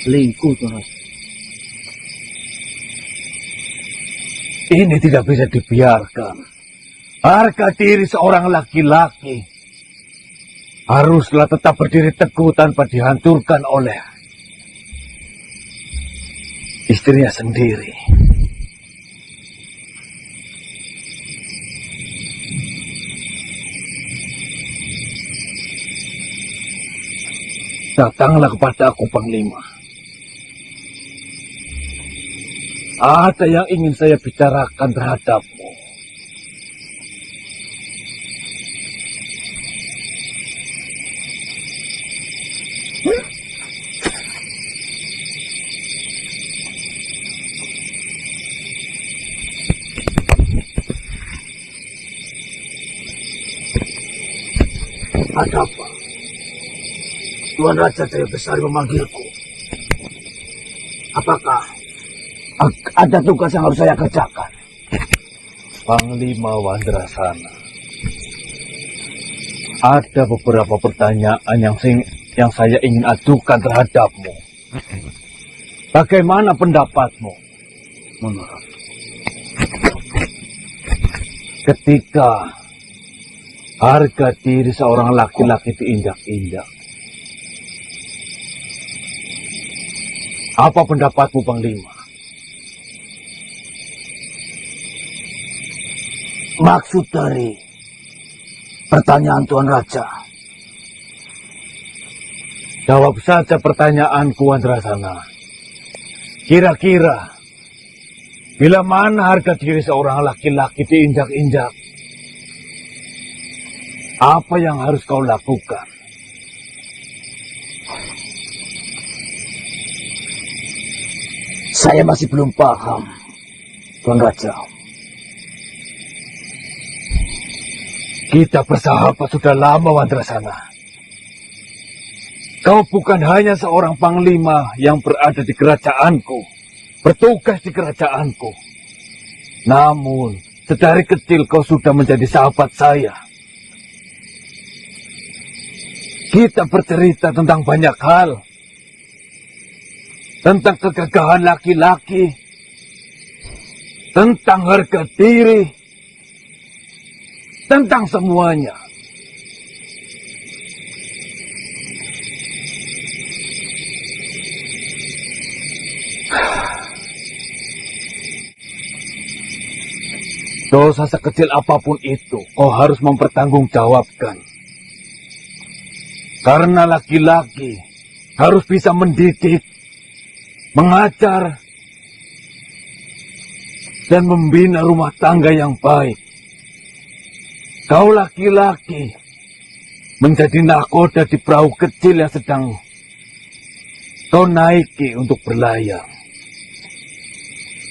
Selingkuh, Tuan. Ini tidak bisa dibiarkan. Harga diri seorang laki-laki haruslah tetap berdiri teguh tanpa dihancurkan oleh istrinya sendiri. Datanglah kepada aku, Panglima. Ada yang ingin saya bicarakan terhadapmu. Ada apa? Tuan Raja Jaya Besari memanggilku. Apakah ada tugas yang harus saya kerjakan? Panglima Wandrasana, ada beberapa pertanyaan yang saya ingin ajukan terhadapmu. Bagaimana pendapatmu? Menurut Ketika harga diri seorang laki-laki diinjak-injak, apa pendapatmu, Panglima? maksud dari pertanyaan Tuan Raja. Jawab saja pertanyaanku, Wandrasana. Kira-kira, bila mana harga diri seorang laki-laki diinjak-injak, apa yang harus kau lakukan? Saya masih belum paham, Tuan Raja. Kita bersahabat sudah lama, Wandrasana. Kau bukan hanya seorang panglima yang berada di kerajaanku, bertugas di kerajaanku. Namun, sedari kecil kau sudah menjadi sahabat saya. Kita bercerita tentang banyak hal. Tentang kegagahan laki-laki. Tentang harga diri. Tentang semuanya. Dosa sekecil apapun itu, kau harus mempertanggungjawabkan. Karena laki-laki harus bisa mendidik, mengajar, dan membina rumah tangga yang baik. Kau laki-laki menjadi nahkoda di perahu kecil yang sedang kau naiki untuk berlayar.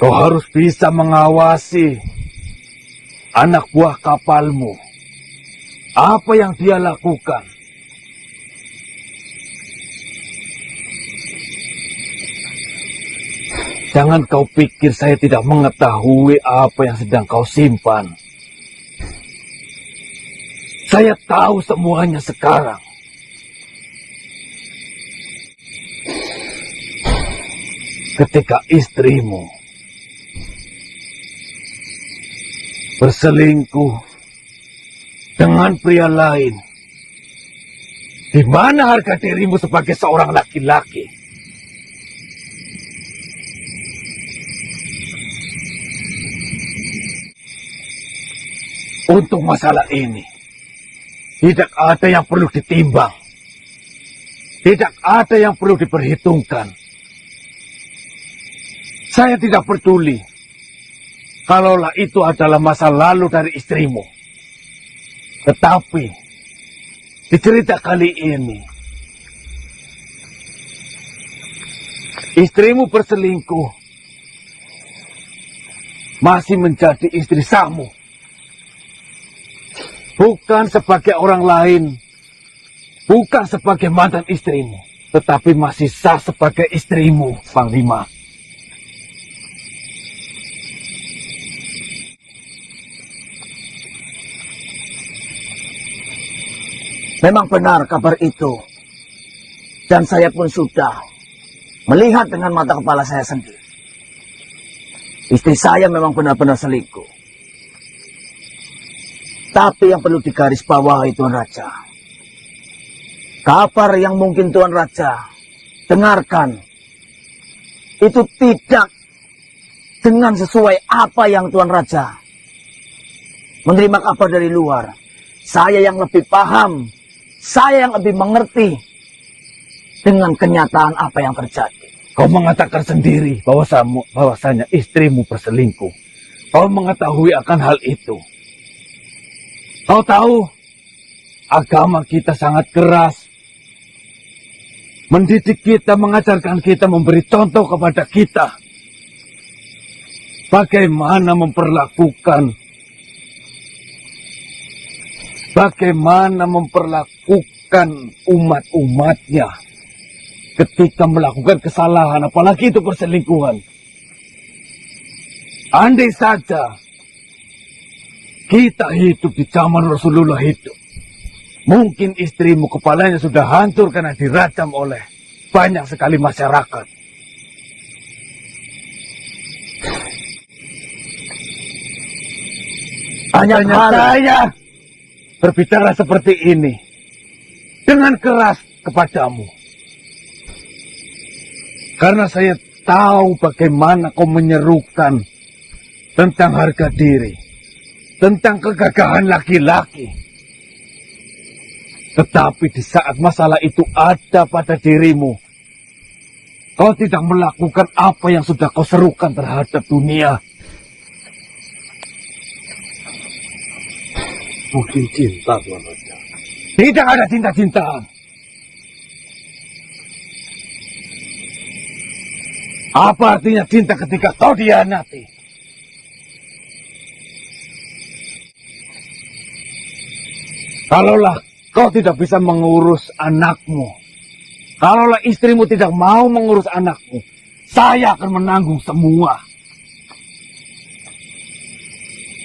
Kau harus bisa mengawasi anak buah kapalmu. Apa yang dia lakukan? Jangan kau pikir saya tidak mengetahui apa yang sedang kau simpan. Saya tahu semuanya sekarang. Ketika istrimu berselingkuh dengan pria lain, di mana harga dirimu sebagai seorang laki-laki? Untuk masalah ini, tidak ada yang perlu ditimbang. Tidak ada yang perlu diperhitungkan. Saya tidak peduli kalaulah itu adalah masa lalu dari istrimu. Tetapi di cerita kali ini, istrimu berselingkuh masih menjadi istri sahmu. Bukan sebagai orang lain, bukan sebagai mantan istrimu, tetapi masih sah sebagai istrimu, Panglima. Memang benar kabar itu. Dan saya pun sudah Melihat dengan mata kepala saya sendiri. Istri saya memang benar-benar selingkuh. Tapi yang perlu digarisbawahi Tuan Raja, kabar yang mungkin Tuan Raja dengarkan itu tidak dengan sesuai apa yang Tuan Raja menerima kabar dari luar. Saya yang lebih paham, saya yang lebih mengerti dengan kenyataan apa yang terjadi. Kau mengatakan sendiri bahwasanya istrimu berselingkuh. Kau mengetahui akan hal itu. Kau tahu, agama kita sangat keras. Mendidik kita, mengajarkan kita, memberi contoh kepada kita. Bagaimana memperlakukan umat-umatnya ketika melakukan kesalahan, apalagi itu perselingkuhan. Andai saja kita hidup di zaman Rasulullah hidup, mungkin istrimu kepalanya sudah hancur karena dirajam oleh banyak sekali masyarakat. Hanya saya berbicara seperti ini dengan keras kepadamu. Karena saya tahu bagaimana kau menyerukan tentang harga diri, tentang kegagahan laki-laki. Tetapi di saat masalah itu ada pada dirimu, kau tidak melakukan apa yang sudah kau serukan terhadap dunia. Mungkin cinta, Tuan Raja. Tidak ada cinta-cintaan. Apa artinya cinta ketika kau dihianati? Kalaulah kau tidak bisa mengurus anakmu, kalaulah istrimu tidak mau mengurus anakmu, saya akan menanggung semua.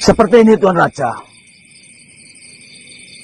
Seperti ini Tuan Raja.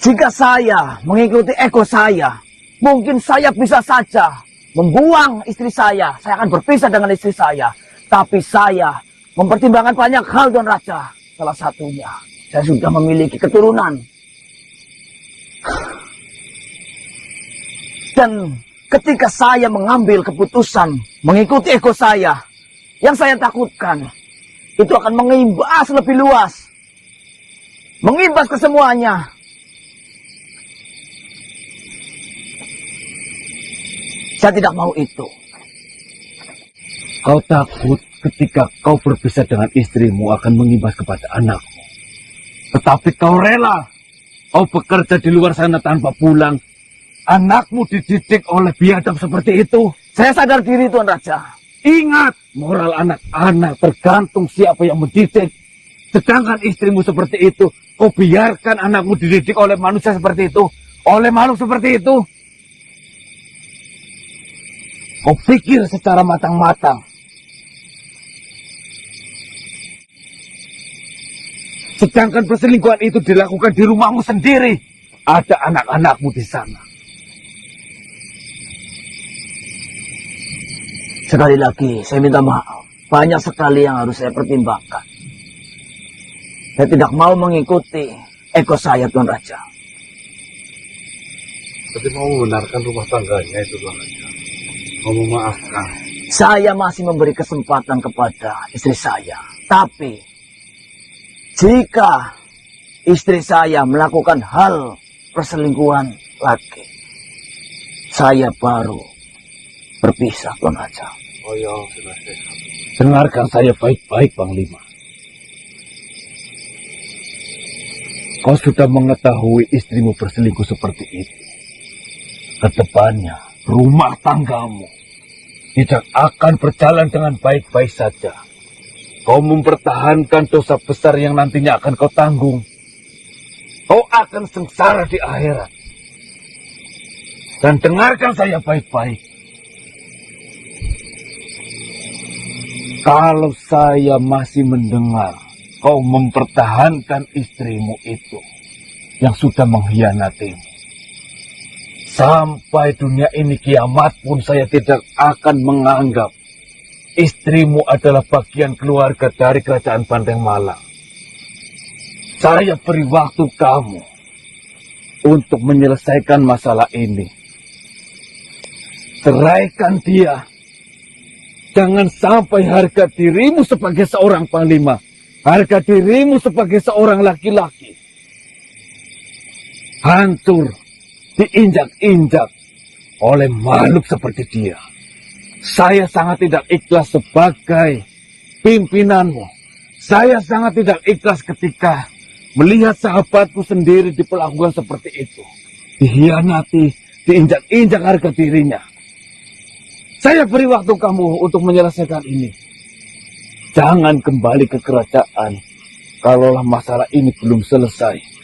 Jika saya mengikuti ego saya, mungkin saya bisa saja membuang istri saya akan berpisah dengan istri saya. Tapi saya mempertimbangkan banyak hal Tuan Raja. Salah satunya, saya sudah memiliki keturunan. Dan ketika saya mengambil keputusan mengikuti ego saya, yang saya takutkan itu akan mengimbas lebih luas, mengimbas ke semuanya. Saya tidak mau itu. Kau takut ketika kau berpisah dengan istrimu akan mengimbas kepada anakmu. Tetapi kau rela. Kau bekerja di luar sana tanpa pulang. Anakmu dididik oleh biadab seperti itu. Saya sadar diri Tuan Raja. Ingat, moral anak-anak tergantung siapa yang mendidik. Sedangkan istrimu seperti itu, kau biarkan anakmu dididik oleh manusia seperti itu. Oleh makhluk seperti itu. Kau pikir secara matang-matang. Sedangkan perselingkuhan itu dilakukan di rumahmu sendiri. Ada anak-anakmu di sana. Sekali lagi, saya minta maaf. Banyak sekali yang harus saya pertimbangkan. Saya tidak mau mengikuti ego saya, Tuan Raja. Tapi mau membenarkan rumah tangganya itu, Tuan Raja. Mau memaafkan. Saya masih memberi kesempatan kepada istri saya. Tapi, jika istri saya melakukan hal perselingkuhan lagi, saya baru berpisah, Tuan Raja. Oh ya, sudah sehat. Dengarkan saya baik-baik, Panglima. Kau sudah mengetahui istrimu berselingkuh seperti itu. Kedepannya, rumah tanggamu tidak akan berjalan dengan baik-baik saja. Kau mempertahankan dosa besar yang nantinya akan kau tanggung. Kau akan sengsara di akhirat. Dan dengarkan saya baik-baik. Kalau saya masih mendengar kau mempertahankan istrimu itu yang sudah mengkhianatimu, Sampai dunia ini kiamat pun saya tidak akan menganggap istrimu adalah bagian keluarga dari kerajaan Bandeng Malang. Saya beri waktu kamu untuk menyelesaikan masalah ini. Ceraikan dia. Jangan sampai harga dirimu sebagai seorang panglima, harga dirimu sebagai seorang laki-laki hancur, diinjak-injak oleh makhluk seperti dia. Saya sangat tidak ikhlas sebagai pimpinanmu. Saya sangat tidak ikhlas ketika melihat sahabatku sendiri diperlakukan seperti itu. Dihianati, diinjak-injak harga dirinya. Saya beri waktu kamu untuk menyelesaikan ini. Jangan kembali ke kerajaan kalaulah masalah ini belum selesai.